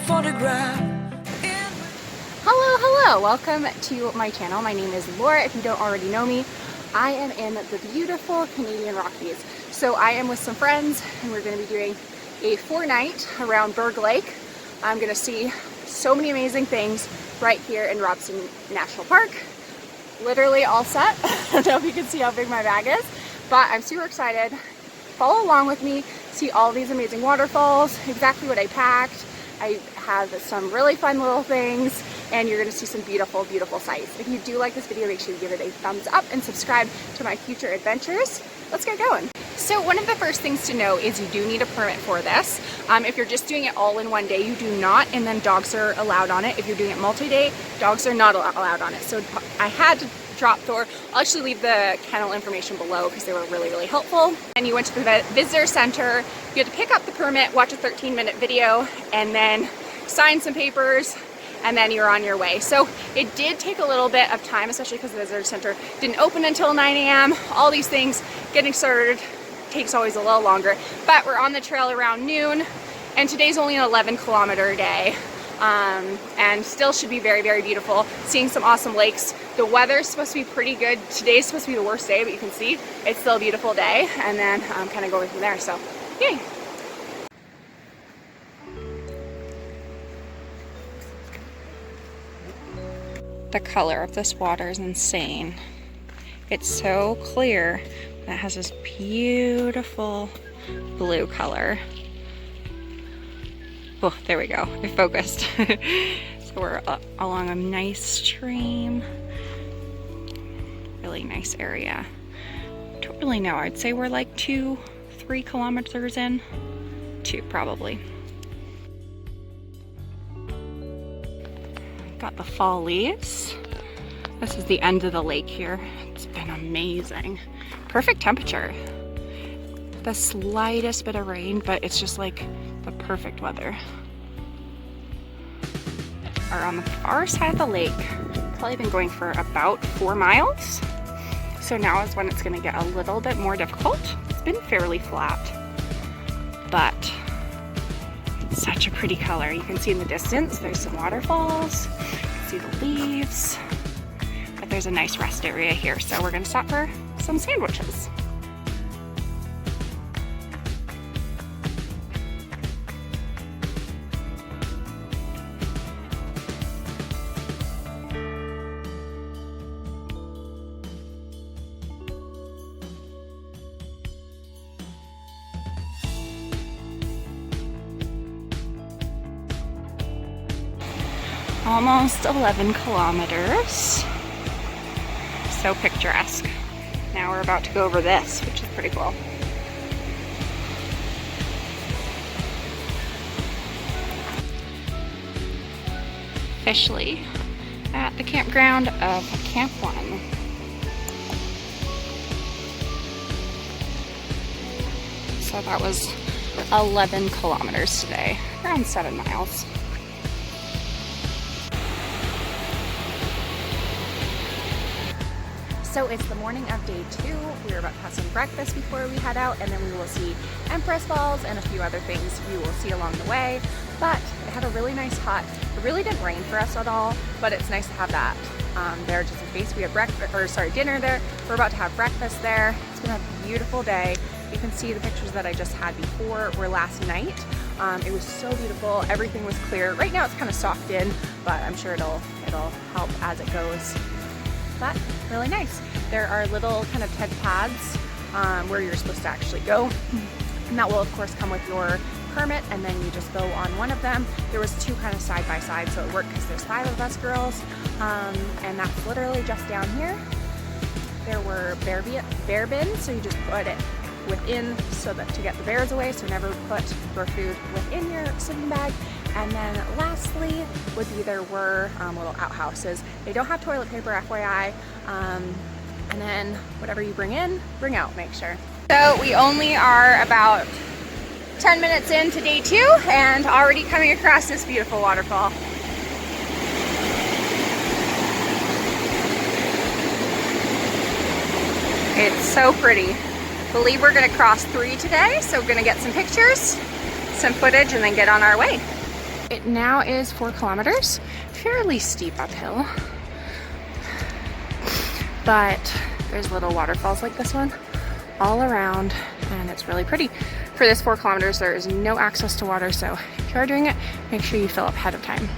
photograph. Hello, welcome to my channel. My name is Laura. If you don't already know me, I am in the beautiful Canadian Rockies. So I am with some friends and we're going to be doing a 4-night around Berg Lake. I'm going to see so many amazing things right here in Robson National Park. Literally all set. I don't know if you can see how big my bag is, but I'm super excited. Follow along with me, see all these amazing waterfalls, exactly what I packed. I have some really fun little things, and you're going to see some beautiful, beautiful sights. If you do like this video, make sure you give it a thumbs up and subscribe to my future adventures. Let's get going. So one of the first things to know is you do need a permit for this. If you're just doing it all in one day, you do not, and then dogs are allowed on it. If you're doing it multi-day, dogs are not allowed on it. So I had to drop Thor. I'll actually leave the kennel information below because they were really, really helpful. And you went to the visitor center, you had to pick up the permit, watch a 13-minute video, and then sign some papers, and then you're on your way. So it did take a little bit of time, especially because the visitor center didn't open until 9 a.m. All these things, getting started takes always a little longer, but we're on the trail around noon, and today's only an 11-kilometer day. And still should be very, very beautiful. Seeing some awesome lakes. The weather's supposed to be pretty good. Today's supposed to be the worst day, but you can see it's still a beautiful day. And then kind of going from there. So, yay! The color of this water is insane. It's so clear. It has this beautiful blue color. Oh, there we go. I focused. So we're along a nice stream. Really nice area. Don't really know. I'd say we're like 2-3 kilometers in. 2 probably. Got the fall leaves. This is the end of the lake here. It's been amazing. Perfect temperature. The slightest bit of rain, but it's just like the perfect weather. Are on the far side of the lake. Probably been going for about 4 miles. So now is when it's going to get a little bit more difficult. It's been fairly flat, but it's such a pretty color. You can see in the distance there's some waterfalls. You can see the leaves, but there's a nice rest area here. So we're going to stop for some sandwiches. Almost 11 kilometers. So picturesque. Now we're about to go over this, which is pretty cool. Officially at the campground of Camp 1. So that was 11 kilometers today, around 7 miles. So it's the morning of day 2. We're about to have some breakfast before we head out, and then we will see Empress Falls and a few other things you will see along the way. But it had a really nice hut. It really didn't rain for us at all, but it's nice to have that there just in case. We had dinner there. We're about to have breakfast there. It's been a beautiful day. You can see the pictures that I just had before were last night. It was so beautiful. Everything was clear. Right now it's kind of socked in, but I'm sure it'll help as it goes. But really nice. There are little kind of TED pads where you're supposed to actually go, and that will of course come with your permit, and then you just go on one of them. There was 2 kind of side by side, so it worked because there's 5 of us girls, and that's literally just down here. There were bear bins, so you just put it within so that to get the bears away, so never put your food within your sleeping bag. And then lastly would be there were little outhouses. They don't have toilet paper, FYI. And then whatever you bring in, bring out, make sure. So we only are about 10 minutes into day 2 and already coming across this beautiful waterfall. It's so pretty. I believe we're gonna cross 3 today, so we're gonna get some pictures, some footage, and then get on our way. It now is 4 kilometers, fairly steep uphill, but there's little waterfalls like this one all around, and it's really pretty. For this 4 kilometers, there is no access to water, so if you are doing it, make sure you fill up ahead of time.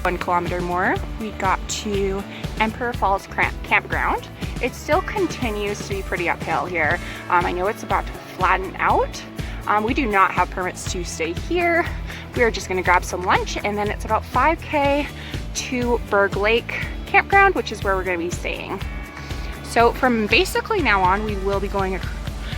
One kilometer more, we got to Emperor Falls Campground. It still continues to be pretty uphill here. I know it's about to flatten out. We do not have permits to stay here. We are just gonna grab some lunch, and then it's about 5K to Berg Lake Campground, which is where we're gonna be staying. So from basically now on, we will be going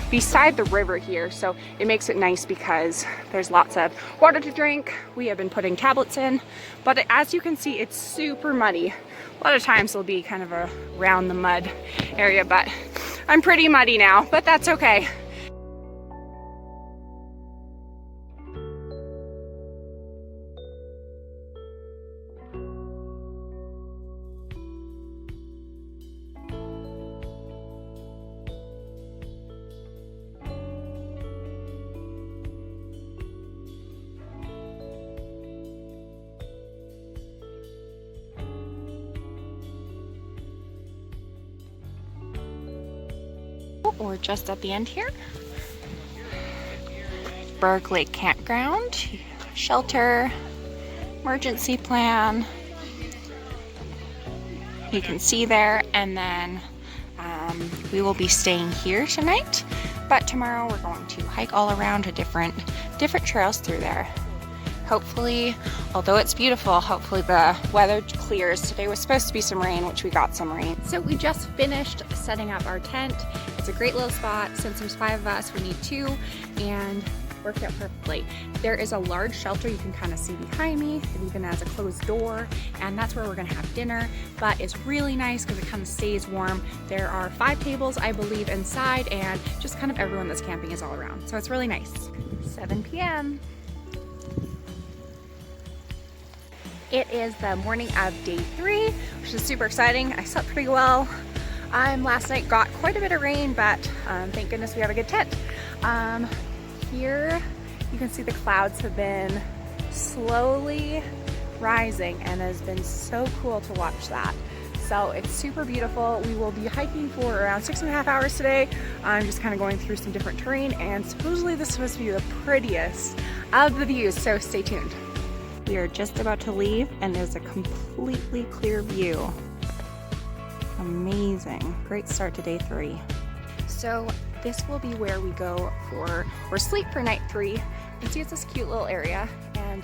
beside the river here, so it makes it nice because there's lots of water to drink. We have been putting tablets in, but as you can see, it's super muddy. A lot of times it'll be kind of around the mud area, but I'm pretty muddy now, but that's okay. We're just at the end here. Berg Lake Campground, shelter, emergency plan. You can see there, and then we will be staying here tonight, but tomorrow we're going to hike all around to different trails through there. Hopefully, although it's beautiful, hopefully the weather clears. Today was supposed to be some rain, which we got some rain. So we just finished setting up our tent. It's a great little spot. Since there's 5 of us, we need 2, and worked out perfectly. There is a large shelter you can kind of see behind me. It even has a closed door, and that's where we're gonna have dinner. But it's really nice because it kind of stays warm. There are 5 tables, I believe, inside, and just kind of everyone that's camping is all around. So it's really nice. 7 p.m. It is the morning of day 3, which is super exciting. I slept pretty well. Last night got quite a bit of rain, but thank goodness we have a good tent. Here you can see the clouds have been slowly rising, and it has been so cool to watch that. So it's super beautiful. We will be hiking for around 6.5 hours today. I'm just kind of going through some different terrain, and supposedly this is supposed to be the prettiest of the views, so stay tuned. We are just about to leave, and there's a completely clear view. Amazing. Great start to day 3. So this will be where we go for sleep for night 3. You can see it's this cute little area and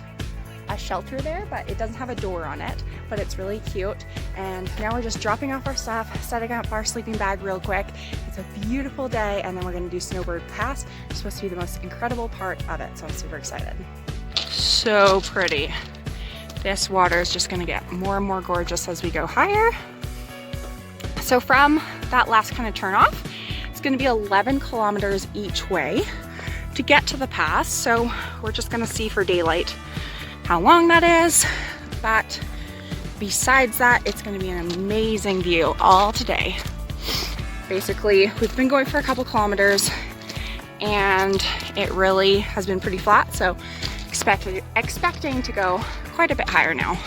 a shelter there, but it doesn't have a door on it, but it's really cute. And now we're just dropping off our stuff, setting up our sleeping bag real quick. It's a beautiful day, and then we're gonna do Snowbird Pass. It's supposed to be the most incredible part of it, so I'm super excited. So pretty. This water is just gonna get more and more gorgeous as we go higher. So from that last kind of turn off, it's gonna be 11 kilometers each way to get to the pass. So we're just gonna see for daylight how long that is. But besides that, it's gonna be an amazing view all today. Basically, we've been going for a couple kilometers, and it really has been pretty flat. So expecting to go quite a bit higher now.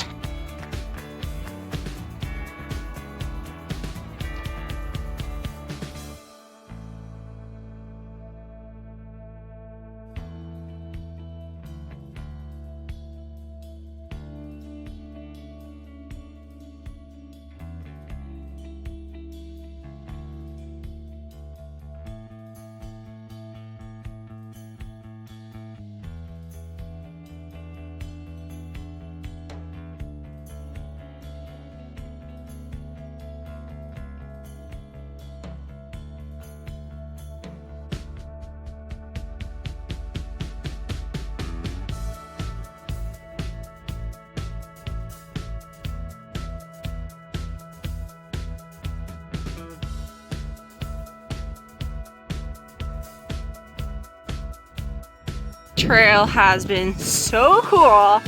trail has been so cool.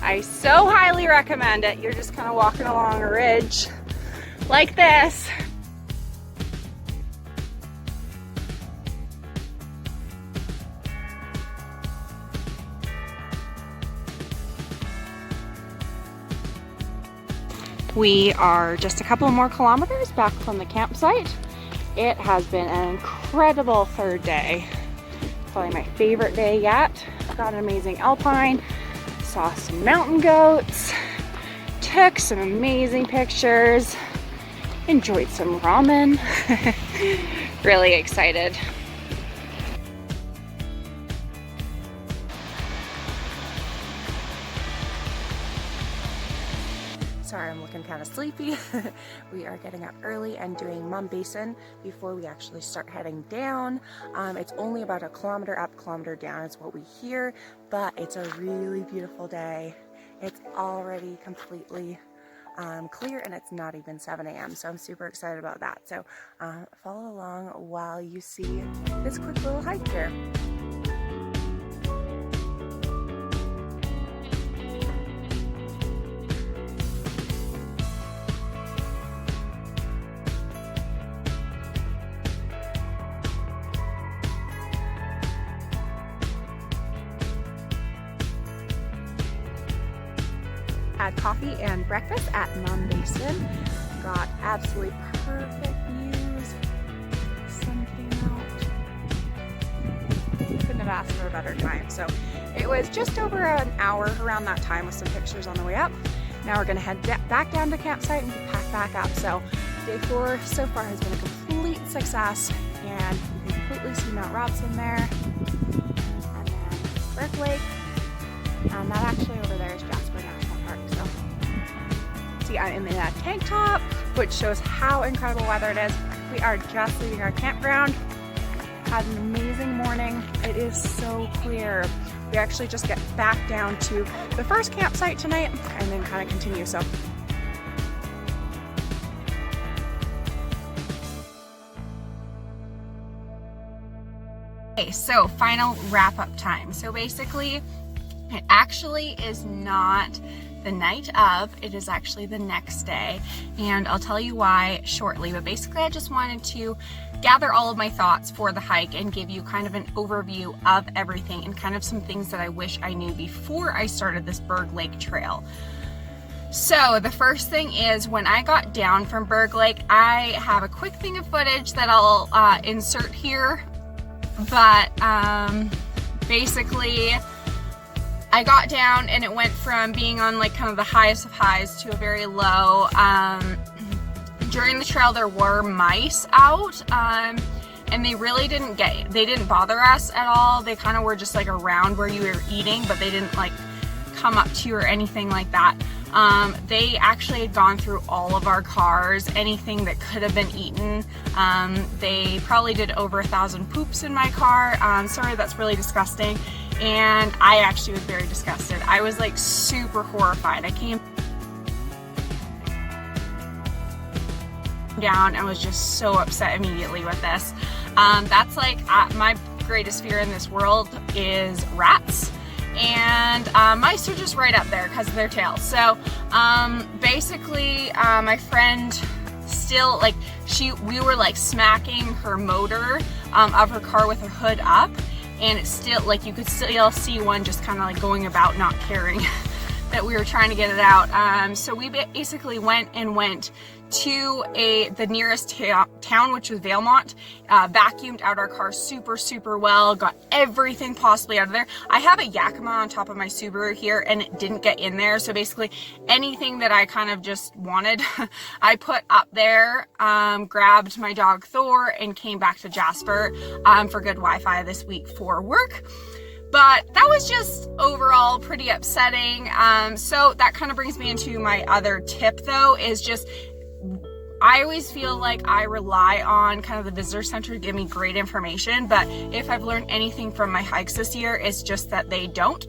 I so highly recommend it. You're just kind of walking along a ridge like this. We are just a couple more kilometers back from the campsite. It has been an incredible third day. Probably my favorite day yet. Got an amazing alpine, saw some mountain goats, took some amazing pictures, enjoyed some ramen. Really excited. Sorry, I'm looking kind of sleepy. We are getting up early and doing Mount Basin before we actually start heading down. It's only about a kilometer up, kilometer down is what we hear, but it's a really beautiful day. It's already completely clear and it's not even 7 a.m. So I'm super excited about that. So follow along while you see this quick little hike here. Had coffee and breakfast at Mount Basin. Got absolutely perfect views. Sun came out. Couldn't have asked for a better time. So it was just over an hour around that time with some pictures on the way up. Now we're gonna head back down to campsite and pack back up. So day 4 so far has been a complete success, and you can completely see Mount Robson there. And then Berg Lake. And that actually over there is Jasper National Park. So see, I'm in that tank top, which shows how incredible weather it is. We are just leaving our campground. Had an amazing morning. It is so clear. We actually just get back down to the first campsite tonight and then kind of continue. So okay, so final wrap-up time. So basically, it actually is not the night of, it is actually the next day, and I'll tell you why shortly. But basically I just wanted to gather all of my thoughts for the hike and give you kind of an overview of everything and kind of some things that I wish I knew before I started this Berg Lake Trail. So the first thing is, when I got down from Berg Lake, I have a quick thing of footage that I'll insert here, but basically I got down and it went from being on like kind of the highest of highs to a very low. During the trail there were mice out, and they really didn't bother us at all. They kind of were just like around where you were eating, but they didn't like come up to you or anything like that. They actually had gone through all of our cars, anything that could have been eaten. They probably did over 1,000 poops in my car. Sorry, that's really disgusting. And I actually was very disgusted. I was like super horrified. I came down and was just so upset immediately with this. That's like my greatest fear in this world is rats. And mice are just right up there because of their tails. So basically my friend still like, we were like smacking her motor of her car with her hood up, and it's still like, you could still see one just kind of like going about not caring that we were trying to get it out. So we basically went to the nearest town, which was Valemont, vacuumed out our car super well, got everything possibly out of there. I have a Yakima on top of my Subaru here and it didn't get in there, so basically anything that I kind of just wanted I put up there, grabbed my dog Thor and came back to Jasper for good Wi-Fi this week for work. But that was just overall pretty upsetting. So that kind of brings me into my other tip though, is just I always feel like I rely on kind of the visitor center to give me great information, but if I've learned anything from my hikes this year, it's just that they don't.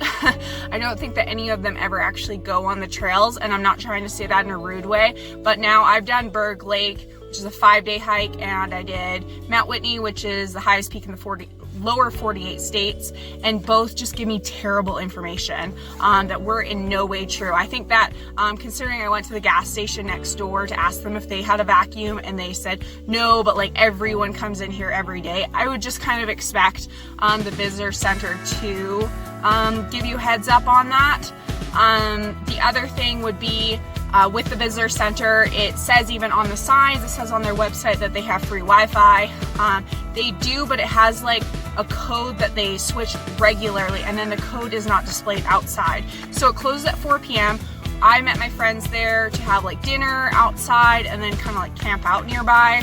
I don't think that any of them ever actually go on the trails, and I'm not trying to say that in a rude way, but now I've done Berg Lake which is a 5-day hike, and I did Mount Whitney, which is the highest peak in the lower 48 states, and both just give me terrible information that were in no way true. I think that considering I went to the gas station next door to ask them if they had a vacuum, and they said no, but like everyone comes in here every day, I would just kind of expect the visitor center to give you a heads up on that. The other thing would be with the visitor center, it says even on the signs, it says on their website that they have free Wi-Fi. They do, but it has like a code that they switch regularly, and then the code is not displayed outside. So it closes at 4 p.m. I met my friends there to have like dinner outside and then kind of like camp out nearby.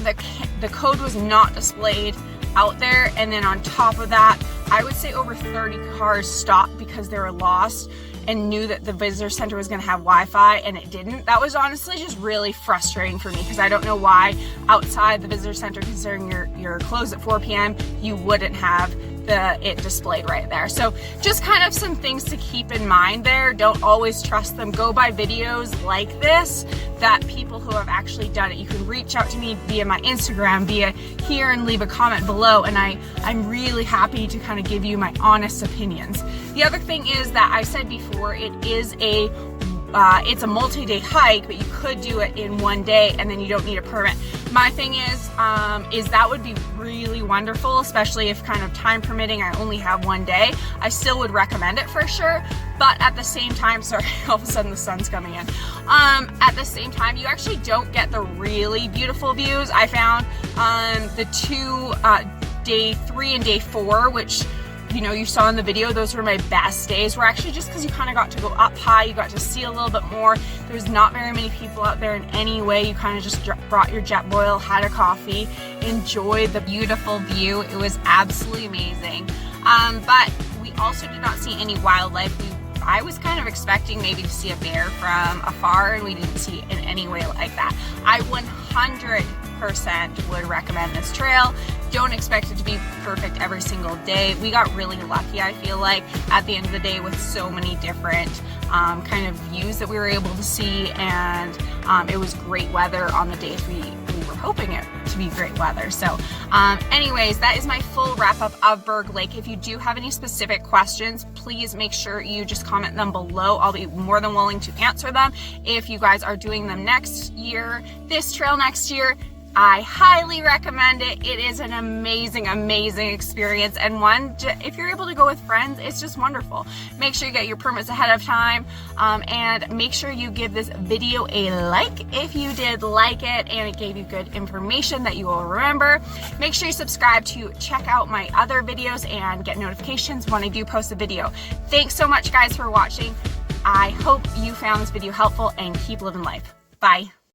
The code was not displayed out there, and then on top of that, I would say over 30 cars stopped because they were lost and knew that the visitor center was going to have Wi-Fi and it didn't. That was honestly just really frustrating for me, because I don't know why outside the visitor center, considering you're closed at 4 p.m., you wouldn't have it displayed right there. So just kind of some things to keep in mind there. Don't always trust them. Go by videos like this that people who have actually done it. You can reach out to me via my Instagram, via here, and leave a comment below, and I'm really happy to kind of give you my honest opinions. The other thing is that I said before, it's a multi-day hike, but you could do it in one day and then you don't need a permit. My thing is that would be really wonderful, especially if kind of time permitting, I only have one day. I still would recommend it for sure, but at the same time, sorry, all of a sudden the sun's coming in. At the same time, you actually don't get the really beautiful views. I found the two, day 3 and day 4, which you saw in the video, those were my best days, were actually just because you kind of got to go up high, you got to see a little bit more. There's not very many people out there in any way. You kind of just brought your Jetboil, had a coffee, enjoyed the beautiful view. It was absolutely amazing. But we also did not see any wildlife. I was kind of expecting maybe to see a bear from afar, and we didn't see it in any way like that. I 100% would recommend this trail. Don't expect it to be perfect every single day. We got really lucky, I feel like, at the end of the day, with so many different kind of views that we were able to see, and it was great weather on the days we were hoping it to be great weather. So anyways, that is my full wrap up of Berg Lake. If you do have any specific questions, please make sure you just comment them below. I'll be more than willing to answer them. If you guys are doing them next year, this trail next year, I highly recommend it. It is an amazing, amazing experience, and one, if you're able to go with friends, it's just wonderful. Make sure you get your permits ahead of time, and make sure you give this video a like if you did like it and it gave you good information that you will remember. Make sure you subscribe to check out my other videos and get notifications when I do post a video. Thanks so much, guys, for watching. I hope you found this video helpful, and keep living life. Bye.